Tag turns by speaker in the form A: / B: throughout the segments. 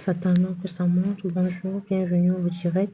A: attendant que ça monte. Bonjour, bienvenue au direct.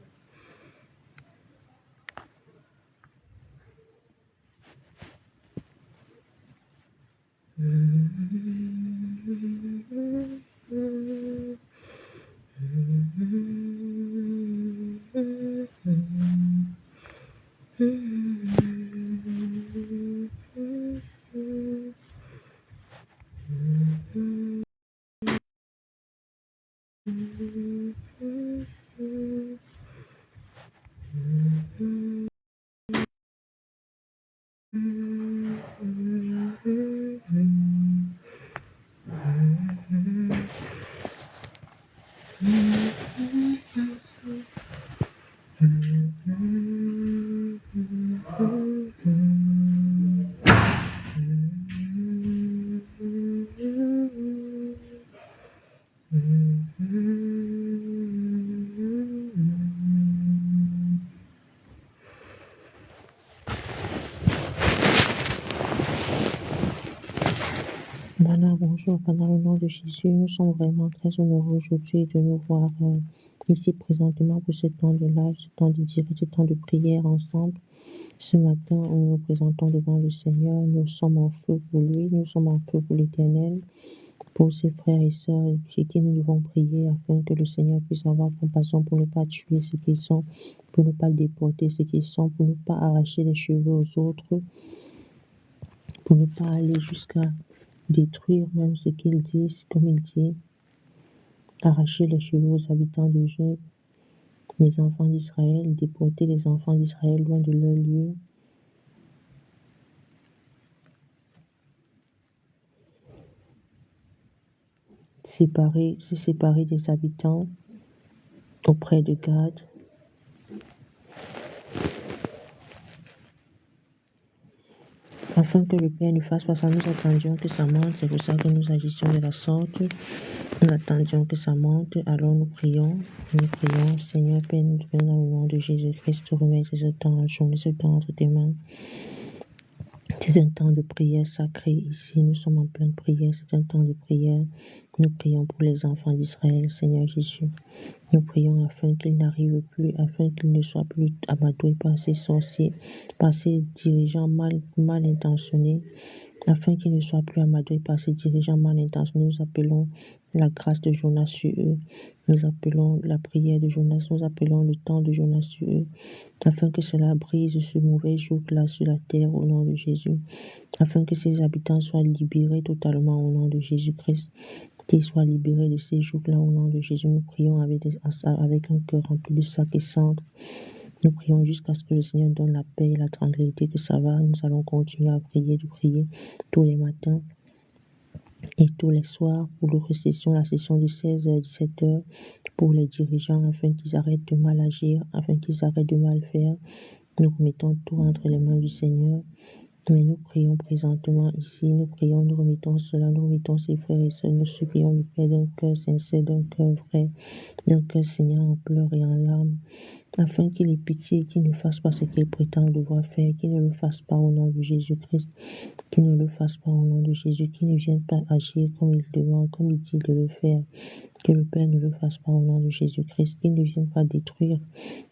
A: Voilà, bonjour, dans le nom de Jésus, nous sommes vraiment très honorés aujourd'hui de nous voir ici présentement pour ce temps de live, ce temps de direct, ce temps de prière ensemble. Ce matin, nous nous présentons devant le Seigneur, nous sommes en feu pour lui, nous sommes en feu pour l'Éternel, pour ses frères et sœurs chez qui nous devons prier afin que le Seigneur puisse avoir compassion pour ne pas tuer ce qu'ils sont, pour ne pas déporter ce qu'ils sont, pour ne pas arracher les cheveux aux autres, pour ne pas aller jusqu'à détruire même ce qu'ils disent, comme il dit, arracher les cheveux aux habitants de Dieu, les enfants d'Israël, déporter les enfants d'Israël loin de leur lieu. Se séparer des habitants auprès de Gad, afin que le Père ne fasse pas ça. Nous attendions que ça monte, c'est pour ça que nous agissions de la sorte. Nous attendions que ça monte, alors nous prions, Seigneur Père, nous te venons dans le nom de Jésus-Christ, te remettre ce temps en journée, ce temps entre tes mains. C'est un temps de prière sacrée ici, nous sommes en pleine prière, c'est un temps de prière. Nous prions pour les enfants d'Israël, Seigneur Jésus. Nous prions afin qu'ils n'arrivent plus, afin qu'ils ne soient plus amadoués par ces sorciers, par ces dirigeants mal intentionnés, afin qu'ils ne soient plus amadoués par ces dirigeants mal intentionnés. Nous appelons la grâce de Jonas sur eux, nous appelons la prière de Jonas, nous appelons le temps de Jonas sur eux, afin que cela brise ce mauvais joug-là sur la terre au nom de Jésus, afin que ces habitants soient libérés totalement au nom de Jésus-Christ, qu'ils soient libérés de ces jougs-là au nom de Jésus. Nous prions avec un cœur rempli de sac et cendre. Nous prions jusqu'à ce que le Seigneur donne la paix et la tranquillité que ça va. Nous allons continuer à prier, de prier tous les matins et tous les soirs pour l'autre session, la session de 16h à 17h, pour les dirigeants, afin qu'ils arrêtent de mal agir, afin qu'ils arrêtent de mal faire. Nous remettons tout entre les mains du Seigneur. Mais nous prions présentement ici, nous prions, nous remettons cela, nous remettons ces frères et sœurs, nous supplions le Père d'un cœur sincère, d'un cœur vrai, d'un cœur Seigneur en pleurs et en larmes, afin qu'il ait pitié, qu'il ne fasse pas ce qu'il prétend devoir faire, qu'il ne le fasse pas au nom de Jésus-Christ, qu'il ne le fasse pas au nom de Jésus, qu'il ne vienne pas agir comme il demande, comme il dit de le faire, que le Père ne le fasse pas au nom de Jésus-Christ, qu'il ne vienne pas détruire,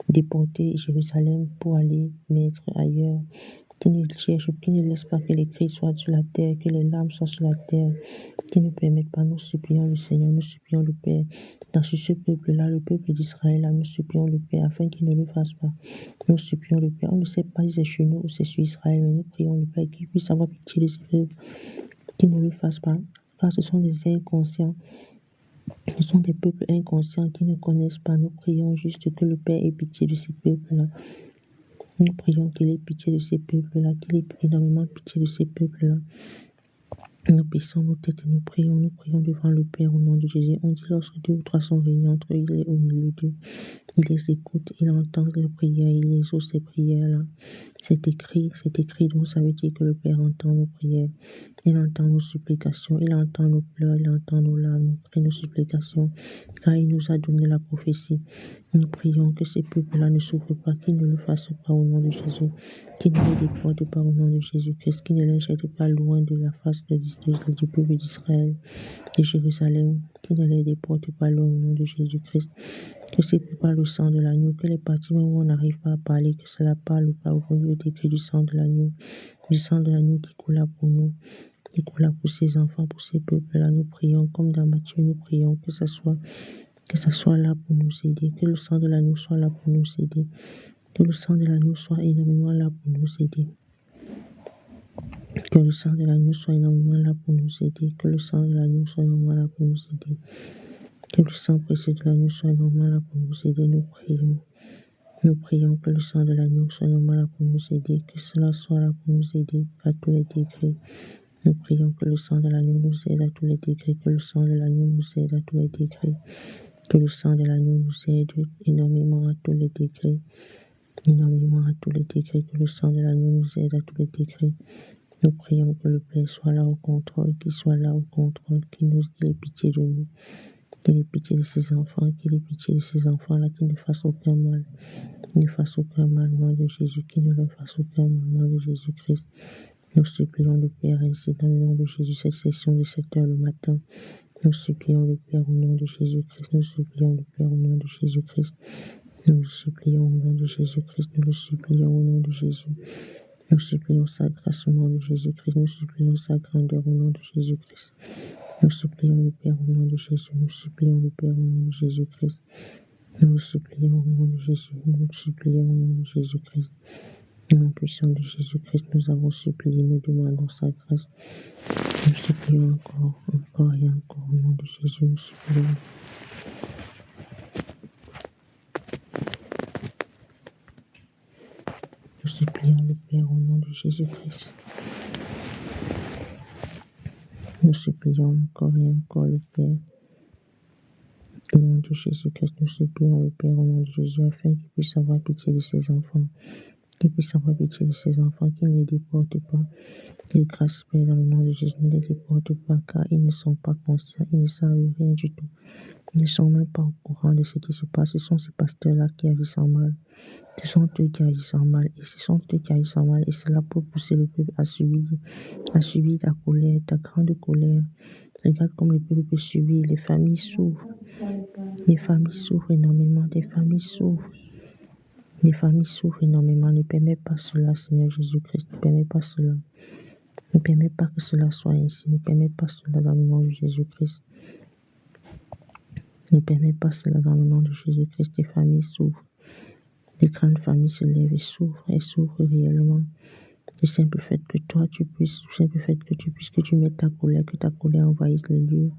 A: déporter Jérusalem pour aller mettre ailleurs, qui ne laisse pas que les cris soient sur la terre, que les larmes soient sur la terre, qui ne permettent pas, nous supplions le Seigneur, nous supplions le Père, dans ce peuple-là, le peuple d'Israël, là, nous supplions le Père, afin qu'il ne le fasse pas. Nous supplions le Père, on ne sait pas si c'est chez nous ou c'est sur Israël, mais nous prions le Père qu'il puisse avoir pitié de ce peuple, qu'il ne le fasse pas, car ce sont des inconscients. Ce sont des peuples inconscients qui ne connaissent pas. Nous prions juste que le Père ait pitié de ces peuples-là. Nous prions qu'il ait pitié de ces peuples-là, qu'il ait énormément pitié de ces peuples-là. Nous baissons nos têtes et nous prions devant le Père au nom de Jésus. On dit lorsque 2 ou 3 sont réunis entre eux, il est au milieu d'eux. Il les écoute, il entend leurs prières, il exauce ces prières-là. C'est écrit, donc ça veut dire que le Père entend nos prières. Il entend nos supplications, il entend nos pleurs, il entend nos larmes, nos cris, nos supplications, car il nous a donné la prophétie. Nous prions que ces peuples-là ne souffrent pas, qu'ils ne le fassent pas au nom de Jésus, qu'ils ne les déportent pas au nom de Jésus-Christ, qu'ils ne les jettent pas loin de la face de du peuple d'Israël, de Jérusalem, qui ne les déporte pas loin au nom de Jésus-Christ. Que c'est par le sang de l'agneau, que les parties même où on n'arrive pas à parler, que cela parle pas au niveau des cris du sang de l'agneau qui coule là pour nous, qui coule là pour ses enfants, pour ses peuples. Là, nous prions, comme dans Matthieu, nous prions que ça soit là pour nous aider, que le sang de l'agneau soit là pour nous aider, que le sang de l'agneau soit énormément là pour nous aider. Que le sang de l'agneau soit énormément là pour nous aider. Que le sang de l'agneau soit énormément là pour nous aider. Que le sang précieux de l'agneau soit énormément là pour nous aider. Nous prions. Nous prions que le sang de l'agneau soit énormément là pour nous aider. Que cela soit là pour nous aider à tous les degrés. Nous prions que le sang de l'agneau nous aide à tous les degrés. Que le sang de l'agneau nous aide à tous les degrés. Que le sang de l'agneau nous aide énormément à tous les degrés. Énormément à tous les degrés. Que le sang de l'agneau nous aide à tous les degrés. Nous prions que le Père soit là au contrôle, qu'il soit là au contrôle, qu'il ait pitié de nous, qu'il ait pitié de ses enfants, qu'il ait pitié de ses enfants-là, qu'il ne fasse aucun mal, qu'il ne fasse aucun mal au nom de Jésus, qu'il ne leur fasse aucun mal au nom de Jésus-Christ. Nous supplions le Père ainsi dans le nom de Jésus, cette session de 7 heures le matin. Nous supplions le Père au nom de Jésus-Christ, nous supplions le Père au nom de Jésus-Christ. Nous le supplions au nom de Jésus-Christ, nous le supplions au nom de Jésus. Nous supplions sa grâce au nom de Jésus-Christ. Nous supplions sa grandeur au nom de Jésus-Christ. Nous supplions le Père au nom de Jésus. Nous supplions le Père au nom de Jésus-Christ. Nous supplions au nom de Jésus. Nous supplions au nom de Jésus-Christ. Au nom puissant de Jésus-Christ, nous avons supplié, nous demandons sa grâce. Nous supplions encore et encore au nom de Jésus. Nous supplions. Nous supplions le Père au nom de Jésus-Christ. Nous supplions encore et encore le Père. Au nom de Jésus-Christ, nous supplions le Père au nom de Jésus afin qu'il puisse avoir pitié de ses enfants. Qu'il puisse avoir pitié de ses enfants, qu'il ne les déporte pas. Qu'il grâce Père dans le nom de Jésus ne les déporte pas car ils ne sont pas conscients, ils ne savent rien du tout. Ils ne sont même pas au courant de ce qui se passe. Ce sont ces pasteurs-là qui agissent en mal. Ce sont eux qui agissent en mal. Et ce sont eux qui agissent en mal. Et cela peut pousser le peuple à subir ta colère, ta grande colère. Regarde comme le peuple peut subir. Les familles souffrent. Les familles souffrent énormément. Des familles souffrent. Les familles souffrent énormément. Ne permets pas cela, Seigneur Jésus-Christ. Ne permets pas cela. Ne permets pas que cela soit ainsi. Ne permets pas cela dans le nom de Jésus-Christ. Ne permets pas cela dans le nom de Jésus-Christ. Tes familles souffrent. Les grandes familles se lèvent et souffrent. Elles souffrent réellement. Le simple fait que toi tu puisses, que tu mettes ta colère, que ta colère envahisse les lieux.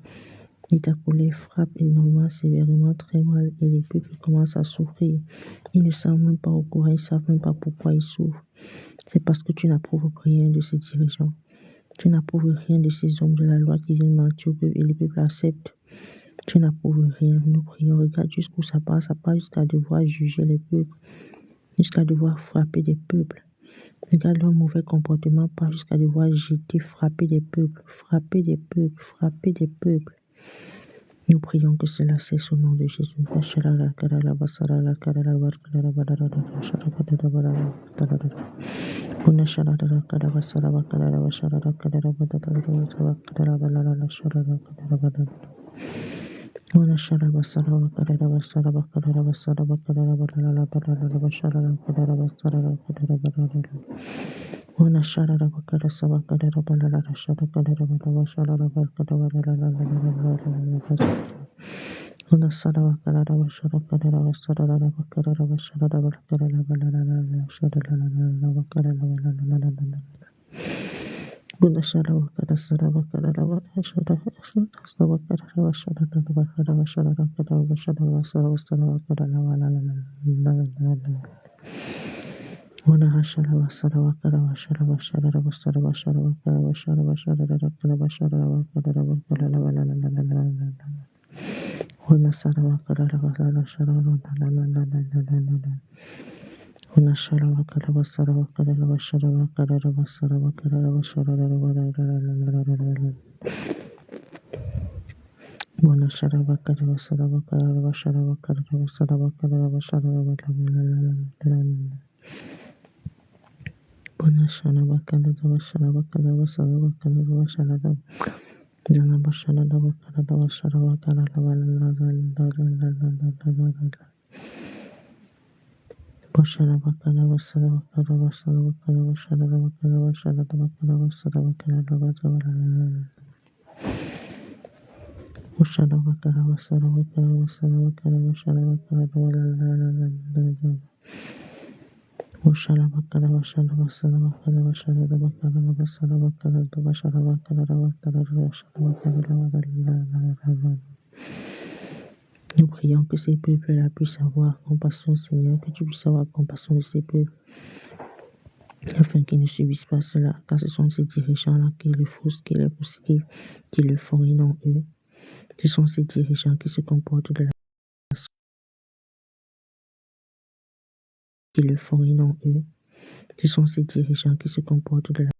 A: Et ta colère frappe énormément, sévèrement, très mal. Et les peuples commencent à souffrir. Ils ne savent même pas au courant, ils ne savent même pas pourquoi ils souffrent. C'est parce que tu n'approuves rien de ces dirigeants. Tu n'approuves rien de ces hommes de la loi qui viennent mentir au peuple et le peuple accepte. Tu n'approuves rien. Nous prions, regarde jusqu'où ça passe jusqu'à devoir juger les peuples, jusqu'à devoir frapper des peuples. Regarde leur mauvais comportement, pas jusqu'à devoir jeter, frapper des peuples, frapper des peuples, frapper des peuples. Nous prions que cela cesse au nom de Jésus. Ona sharara bakara sabakara balala shara kadara balala shara bakara balala Ona sara bakara shara kadara shara bakara shara bakara balala shara bakara balala Ona shara bakara sara bakara shara bakara shara bakara Ona hashara basara bakara bashara bashara basara bashara bakara bashara bashara bakara bashara bakara bakara Ona sara bakara basara shara Ona shara bakara basara bakara bashara bakara basara bakara bashara Ona shara bakara basara bakara bashara bakara basara bakara bashara bakara Nous prions que ces peuples-là puissent avoir compassion, Seigneur, que tu puisses avoir compassion de ces peuples, afin qu'ils ne subissent pas cela, car ce sont ces dirigeants-là qui le faussent, qui le font et non eux. Ce sont ces dirigeants qui se comportent de la façon qui le font et non eux. Ce sont ces dirigeants qui se comportent de la